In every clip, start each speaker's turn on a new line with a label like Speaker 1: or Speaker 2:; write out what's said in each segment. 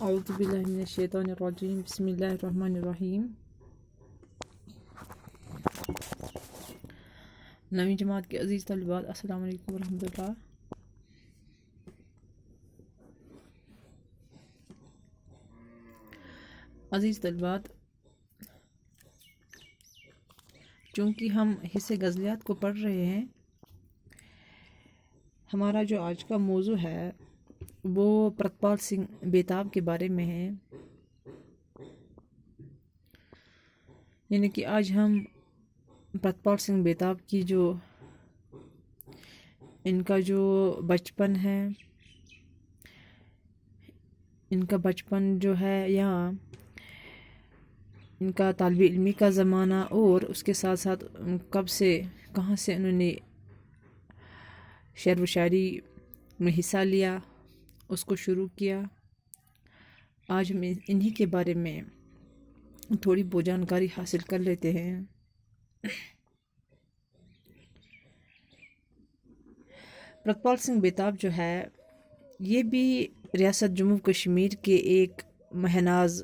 Speaker 1: اعوذ باللہ من الشیطان الرجیم بسم اللہ الرحمن الرحیم۔ نویں جماعت کے عزیز طالبات، السلام علیکم ورحمۃ اللہ۔ عزیز طالبات، چونکہ ہم حصے غزلیات کو پڑھ رہے ہیں، ہمارا جو آج کا موضوع ہے وہ پرتپال سنگھ بیتاب کے بارے میں ہے۔ یعنی کہ آج ہم پرتپال سنگھ بیتاب کی ان کا جو بچپن ہے، ان کا بچپن جو ہے یا ان کا طالب علمی کا زمانہ، اور اس کے ساتھ ساتھ کب سے کہاں سے انہوں نے شعر و شاعری میں حصہ لیا، اس کو شروع کیا، آج ہم انہی کے بارے میں تھوڑی بہت جانکاری حاصل کر لیتے ہیں۔ پرتپال سنگھ بیتاب جو ہے یہ بھی ریاست جموں کشمیر کے ایک مہناز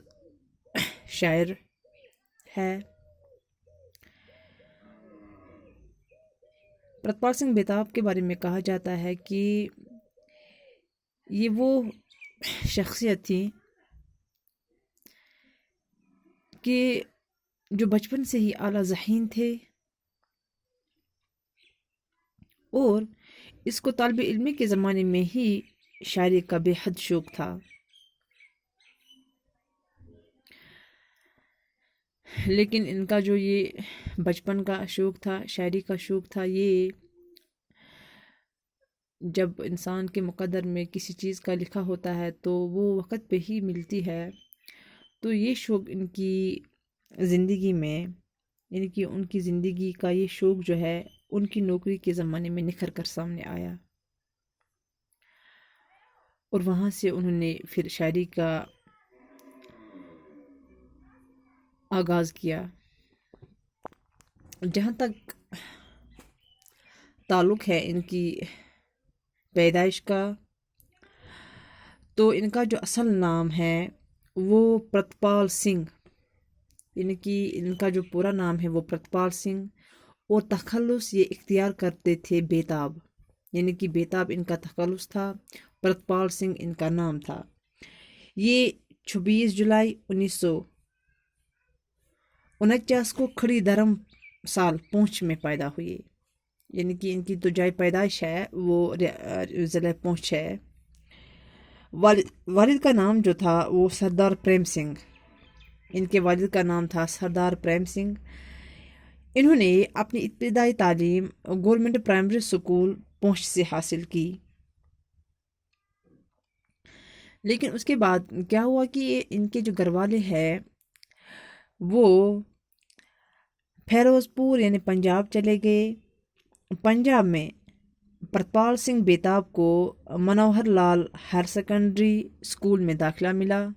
Speaker 1: شاعر ہے۔ پرتپال سنگھ بیتاب کے بارے میں کہا جاتا ہے کہ یہ وہ شخصیت تھی کہ جو بچپن سے ہی اعلیٰ ذہین تھے، اور اس کو طالب علمی کے زمانے میں ہی شاعری کا بے حد شوق تھا، لیکن ان کا جو یہ بچپن کا شوق تھا، شاعری کا شوق تھا، یہ جب انسان کے مقدر میں کسی چیز کا لکھا ہوتا ہے تو وہ وقت پہ ہی ملتی ہے، تو یہ شوق ان کی زندگی میں، یعنی کہ ان کی زندگی کا یہ شوق جو ہے ان کی نوکری کے زمانے میں نکھر کر سامنے آیا، اور وہاں سے انہوں نے پھر شاعری کا آغاز کیا۔ جہاں تک تعلق ہے ان کی پیدائش کا، تو ان کا جو اصل نام ہے وہ پرتپال سنگھ، یعنی کہ ان کا جو پورا نام ہے وہ پرتپال سنگھ، اور تخلص یہ اختیار کرتے تھے بیتاب، یعنی کہ بیتاب ان کا تخلص تھا، پرتپال سنگھ ان کا نام تھا۔ یہ 26 جولائی 1949 کو کھڑی دھرم سال پونچھ میں پیدا ہوئے، یعنی کہ ان کی تو جائے پیدائش ہے وہ ضلع پونچھ ہے۔ والد کا نام جو تھا وہ سردار پریم سنگھ، ان کے والد کا نام تھا سردار پریم سنگھ۔ انہوں نے اپنی ابتدائی تعلیم گورنمنٹ پرائمری اسکول پونچھ سے حاصل کی، لیکن اس کے بعد کیا ہوا کہ ان کے جو گھر والے ہیں وہ فیروز پور یعنی پنجاب چلے گئے۔ پنجاب میں پرتپال سنگھ بیتاب کو منوہر لال ہائر سیکنڈری اسکول میں داخلہ ملا،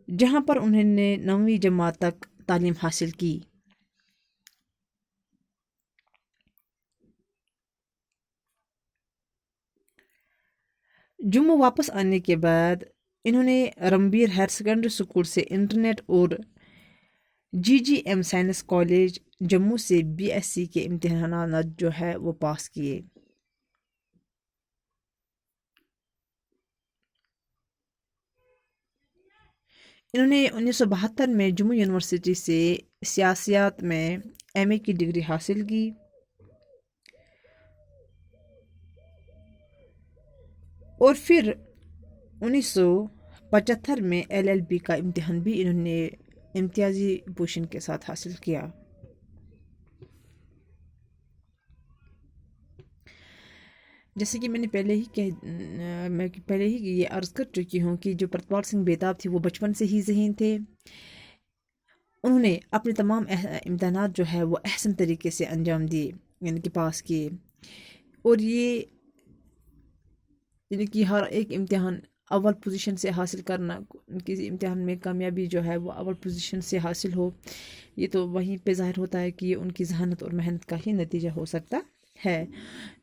Speaker 1: جہاں پر انہوں نے 9ویں جماعت تک تعلیم حاصل کی۔ جموں واپس آنے کے بعد انہوں نے رمبیر ہائر سیکنڈری اسکول سے انٹرمیڈیٹ اور GGM سائنس کالج جموں سے BSc کے امتحانات جو ہے وہ پاس کیے۔ انہوں نے 1972 میں جموں یونیورسٹی سے سیاسیات میں MA کی ڈگری حاصل کی، اور پھر 1975 میں LLB کا امتحان بھی انہوں نے امتیازی پوزیشن کے ساتھ حاصل کیا۔ جیسے کہ میں نے پہلے ہی یہ عرض کر چکی ہوں کہ جو پرتپال سنگھ بیتاب تھی وہ بچپن سے ہی ذہین تھے، انہوں نے اپنے تمام امتحانات جو ہے وہ احسن طریقے سے انجام دیے، یعنی کہ پاس کیے، اور یہ یعنی کہ ہر ایک امتحان اول پوزیشن سے حاصل کرنا، کسی امتحان میں کامیابی جو ہے وہ اول پوزیشن سے حاصل ہو، یہ تو وہیں پہ ظاہر ہوتا ہے کہ یہ ان کی ذہانت اور محنت کا ہی نتیجہ ہو سکتا ہے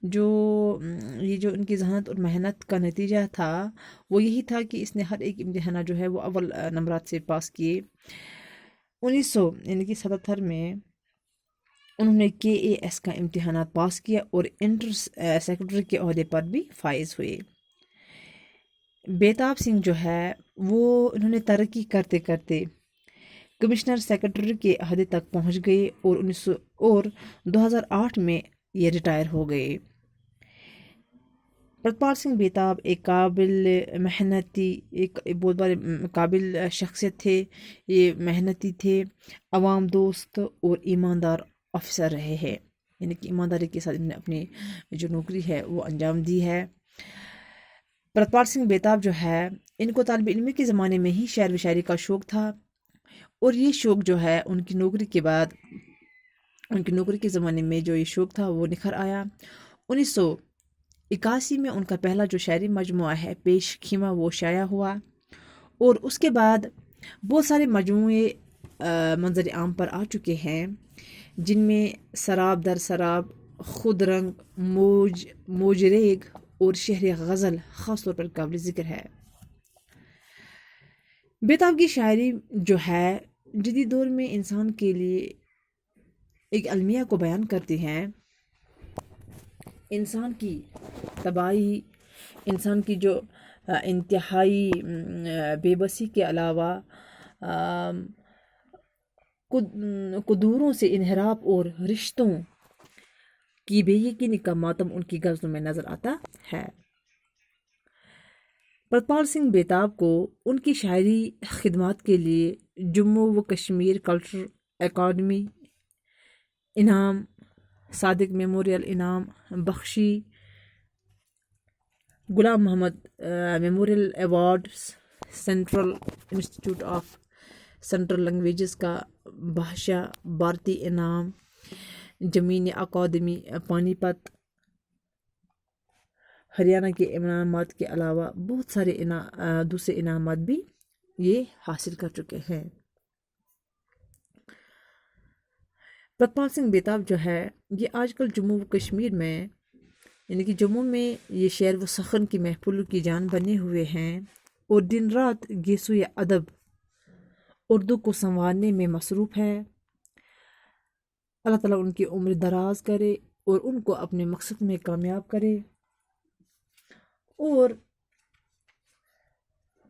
Speaker 1: جو یہ جو ان کی ذہانت اور محنت کا نتیجہ تھا وہ یہی تھا کہ اس نے ہر ایک امتحانات جو ہے وہ اول نمبرات سے پاس کیے۔ 1977 میں انہوں نے KAS کا امتحانات پاس کیا اور انٹر سیکرٹری کے عہدے پر بھی فائز ہوئے۔ بیتاب سنگھ جو ہے وہ انہوں نے ترقی کرتے کرتے کمشنر سیکرٹری کے عہدے تک پہنچ گئے اور 2008 میں یہ ریٹائر ہو گئے۔ پرتپال سنگھ بیتاب ایک قابل محنتی ایک بہت بڑے قابل شخصیت تھے، یہ محنتی تھے، عوام دوست اور ایماندار افسر رہے ہیں، یعنی کہ ایمانداری کے ساتھ انہوں نے اپنی جو نوکری ہے وہ انجام دی ہے۔ پرتپال سنگھ بیتاب جو ہے ان کو طالب علمی کے زمانے میں ہی شعر و شاعری کا شوق تھا، اور یہ شوق جو ہے ان کی نوکری کے بعد، ان کی نوکری کے زمانے میں جو یہ شوق تھا وہ نکھر آیا۔ 1981 میں ان کا پہلا جو شاعری مجموعہ ہے پیش خیمہ وہ شائع ہوا، اور اس کے بعد بہت سارے مجموعے منظر عام پر آ چکے ہیں، جن میں سراب در سراب، خود رنگ، موج ریگ اور شہر غزل خاص طور پر قابل ذکر ہے۔ بیتاب کی شاعری جو ہے جدید دور میں انسان کے لیے ایک المیہ کو بیان کرتی ہیں، انسان کی تباہی، انسان کی جو انتہائی بے بسی کے علاوہ قدوروں سے انحراف اور رشتوں کی بے یقینی کا ماتم ان کی غزلوں میں نظر آتا ہے۔ پرتپال سنگھ بیتاب کو ان کی شاعری خدمات کے لیے جموں و کشمیر کلچرل اکیڈمی انعام، صادق میموریل انعام، Bakshi, Ghulam Mohammad memorial awards, central institute of central languages کا بھاشا بھارتی انعام، جمینی اکیڈمی پانی پت، ہریانہ کے انعامات کے علاوہ بہت سارے دوسرے انعامات بھی یہ حاصل کر چکے ہیں۔ پرتپال سنگھ بیتاب جو ہے یہ آج کل جموں و کشمیر میں، یعنی کہ جموں میں یہ شعر و سخن کی محفلوں کی جان بنے ہوئے ہیں، اور دن رات گیسوئے ادب اردو کو سنوارنے میں مصروف ہے۔ اللہ تعالیٰ ان کی عمر دراز کرے اور ان کو اپنے مقصد میں کامیاب کرے، اور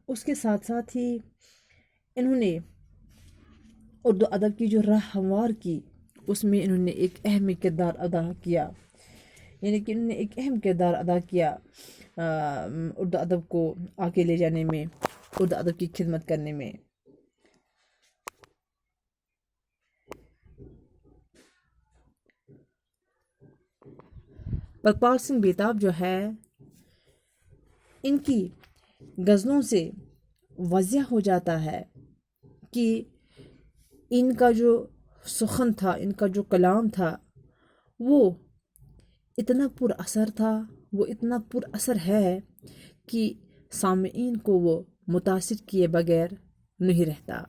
Speaker 1: اس کے ساتھ ساتھ ہی انہوں نے اردو ادب کی جو راہ ہموار کی، اس میں انہوں نے ایک اہم کردار ادا کیا، یعنی کہ انہوں نے ایک اہم کردار ادا کیا اردو ادب کو آگے لے جانے میں، اردو ادب کی خدمت کرنے میں۔ پرتپال سنگھ بیتاب جو ہے ان کی غزلوں سے واضح ہو جاتا ہے کہ ان کا جو سخن تھا، ان کا جو کلام تھا وہ اتنا پر اثر تھا، وہ اتنا پر اثر ہے کہ سامعین کو وہ متاثر کیے بغیر نہیں رہتا۔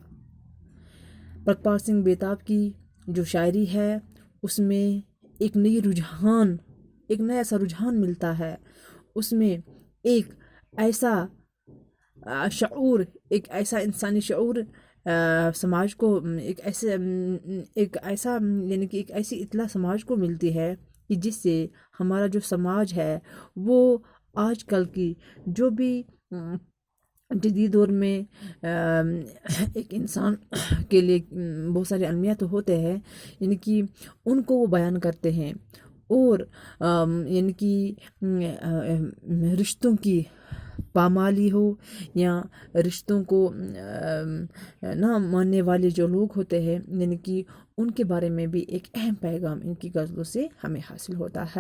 Speaker 1: پرتپال سنگھ بیتاب کی جو شاعری ہے اس میں ایک نیا سا رجحان ملتا ہے، اس میں ایک ایسا شعور، ایک ایسا انسانی شعور سماج کو ایک ایسا یعنی کہ ایک ایسی اطلاع سماج کو ملتی ہے کہ جس سے ہمارا جو سماج ہے وہ آج کل کی جو بھی جدید دور میں ایک انسان کے لیے بہت سارے المیہ تو ہوتے ہیں، یعنی کہ ان کو وہ بیان کرتے ہیں، اور یعنی کہ رشتوں کی پامالی ہو یا رشتوں کو نہ ماننے والے جو لوگ ہوتے ہیں، یعنی کہ ان کے بارے میں بھی ایک اہم پیغام ان کی غزلوں سے ہمیں حاصل ہوتا ہے۔